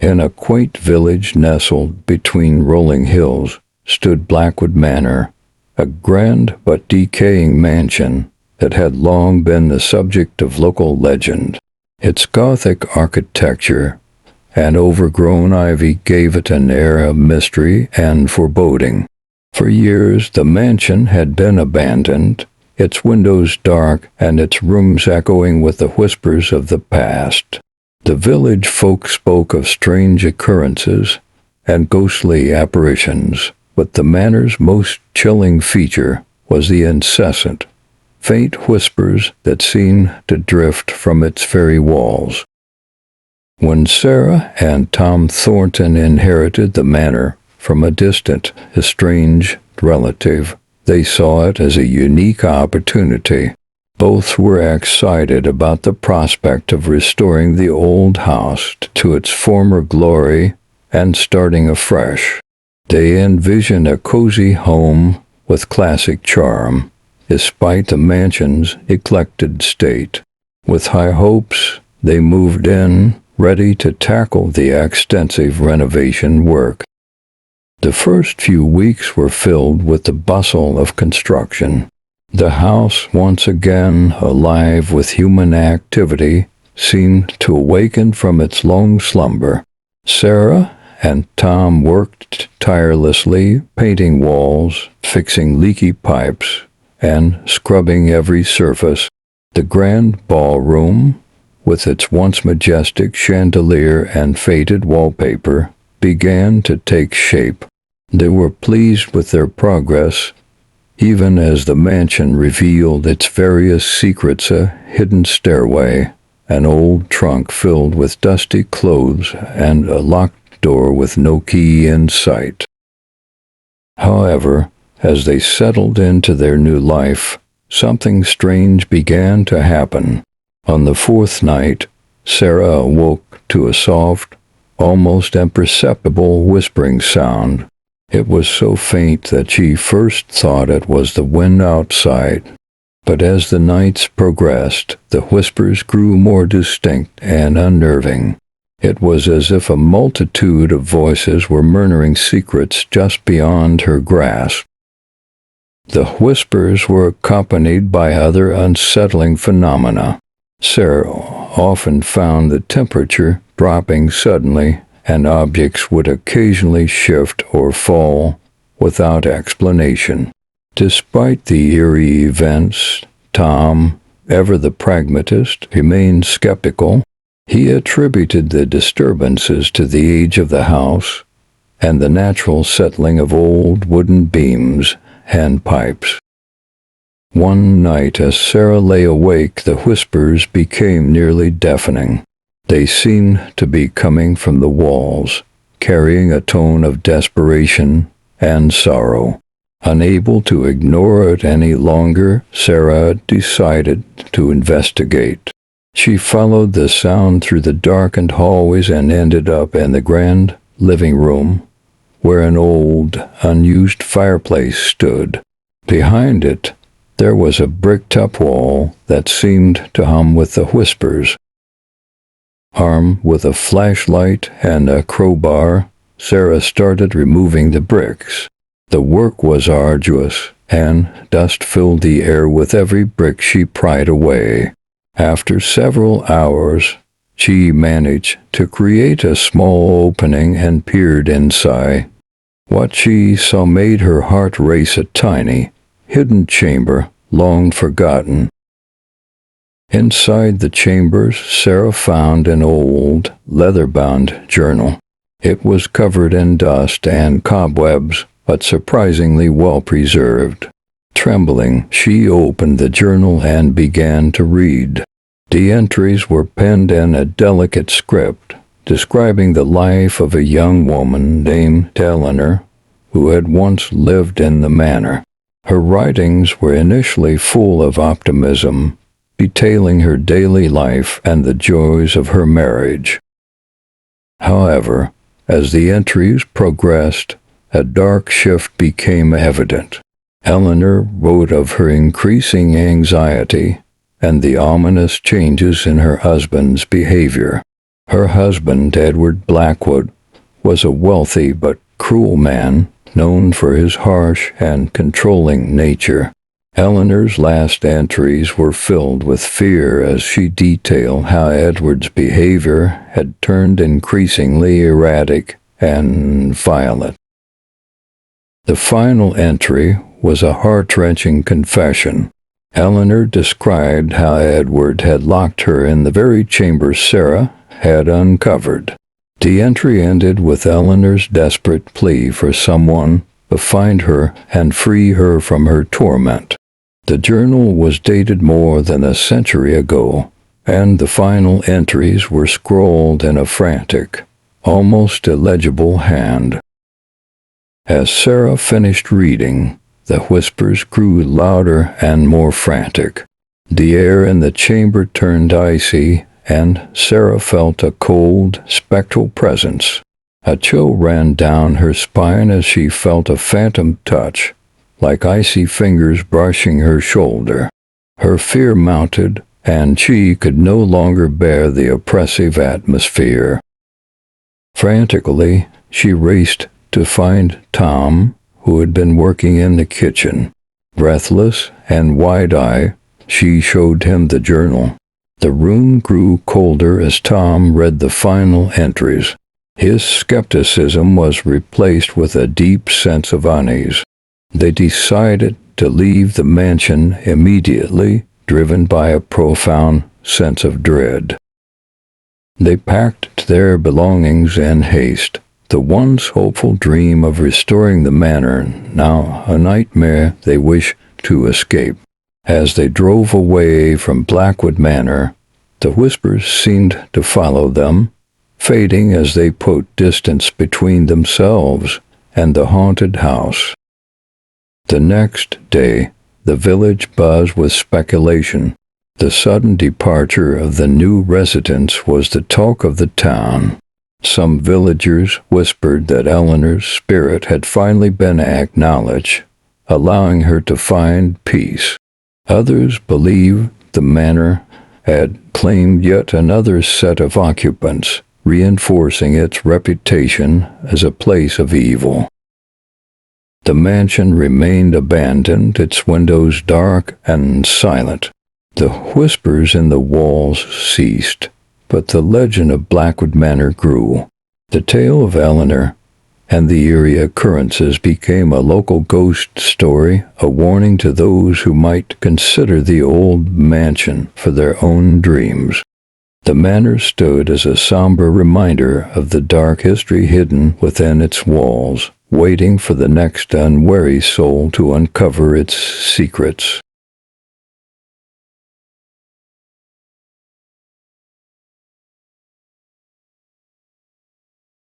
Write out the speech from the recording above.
In a quaint village nestled between rolling hills stood Blackwood Manor, a grand but decaying mansion that had long been the subject of local legend. Its Gothic architecture and overgrown ivy gave it an air of mystery and foreboding. For years the mansion had been abandoned, its windows dark and its rooms echoing with the whispers of the past. The village folk spoke of strange occurrences and ghostly apparitions, but the manor's most chilling feature was the incessant, faint whispers that seemed to drift from its very walls. When Sarah and Tom Thornton inherited the manor from a distant, estranged relative, they saw it as a unique opportunity. Both were excited about the prospect of restoring the old house to its former glory and starting afresh. They envisioned a cozy home with classic charm, despite the mansion's eclectic state. With high hopes, they moved in, ready to tackle the extensive renovation work. The first few weeks were filled with the bustle of construction. The house, once again alive with human activity, seemed to awaken from its long slumber. Sarah and Tom worked tirelessly, painting walls, fixing leaky pipes, and scrubbing every surface. The grand ballroom, with its once majestic chandelier and faded wallpaper, began to take shape. They were pleased with their progress, even as the mansion revealed its various secrets: a hidden stairway, an old trunk filled with dusty clothes, and a locked door with no key in sight. However, as they settled into their new life, something strange began to happen. On the fourth night, Sarah awoke to a soft, almost imperceptible whispering sound. It was so faint that she first thought it was the wind outside. But as the nights progressed, the whispers grew more distinct and unnerving. It was as if a multitude of voices were murmuring secrets just beyond her grasp. The whispers were accompanied by other unsettling phenomena. Sarah often found the temperature dropping suddenly, and objects would occasionally shift or fall without explanation. Despite the eerie events, Tom, ever the pragmatist, remained skeptical. He attributed the disturbances to the age of the house and the natural settling of old wooden beams and pipes. One night, as Sarah lay awake, the whispers became nearly deafening. They seemed to be coming from the walls, carrying a tone of desperation and sorrow. Unable to ignore it any longer, Sarah decided to investigate. She followed the sound through the darkened hallways and ended up in the grand living room, where an old, unused fireplace stood. Behind it, there was a bricked-up wall that seemed to hum with the whispers. Armed with a flashlight and a crowbar, Sarah started removing the bricks. The work was arduous, and dust filled the air with every brick she pried away. After several hours, she managed to create a small opening and peered inside. What she saw made her heart race. A tiny, hidden chamber, long forgotten. Inside the chambers, Sarah found an old, leather-bound journal. It was covered in dust and cobwebs, but surprisingly well preserved. Trembling, she opened the journal and began to read. The entries were penned in a delicate script, describing the life of a young woman named Eleanor, who had once lived in the manor. Her writings were initially full of optimism, detailing her daily life and the joys of her marriage. However, as the entries progressed, a dark shift became evident. Eleanor wrote of her increasing anxiety and the ominous changes in her husband's behavior. Her husband, Edward Blackwood, was a wealthy but cruel man, known for his harsh and controlling nature. Eleanor's last entries were filled with fear as she detailed how Edward's behavior had turned increasingly erratic and violent. The final entry was a heart-wrenching confession. Eleanor described how Edward had locked her in the very chamber Sarah had uncovered. The entry ended with Eleanor's desperate plea for someone to find her and free her from her torment. The journal was dated more than a century ago, and the final entries were scrawled in a frantic, almost illegible hand. As Sarah finished reading, the whispers grew louder and more frantic. The air in the chamber turned icy, and Sarah felt a cold, spectral presence. A chill ran down her spine as she felt a phantom touch, like icy fingers brushing her shoulder. Her fear mounted, and she could no longer bear the oppressive atmosphere. Frantically, she raced to find Tom, who had been working in the kitchen. Breathless and wide-eyed, she showed him the journal. The room grew colder as Tom read the final entries. His skepticism was replaced with a deep sense of unease. They decided to leave the mansion immediately, driven by a profound sense of dread. They packed their belongings in haste. The once hopeful dream of restoring the manor, now a nightmare they wished to escape. As they drove away from Blackwood Manor, the whispers seemed to follow them, fading as they put distance between themselves and the haunted house. The next day, the village buzzed with speculation. The sudden departure of the new residents was the talk of the town. Some villagers whispered that Eleanor's spirit had finally been acknowledged, allowing her to find peace. Others believed the manor had claimed yet another set of occupants, reinforcing its reputation as a place of evil. The mansion remained abandoned, its windows dark and silent. The whispers in the walls ceased, but the legend of Blackwood Manor grew. The tale of Eleanor and the eerie occurrences became a local ghost story, a warning to those who might consider the old mansion for their own dreams. The manor stood as a somber reminder of the dark history hidden within its walls, waiting for the next unwary soul to uncover its secrets.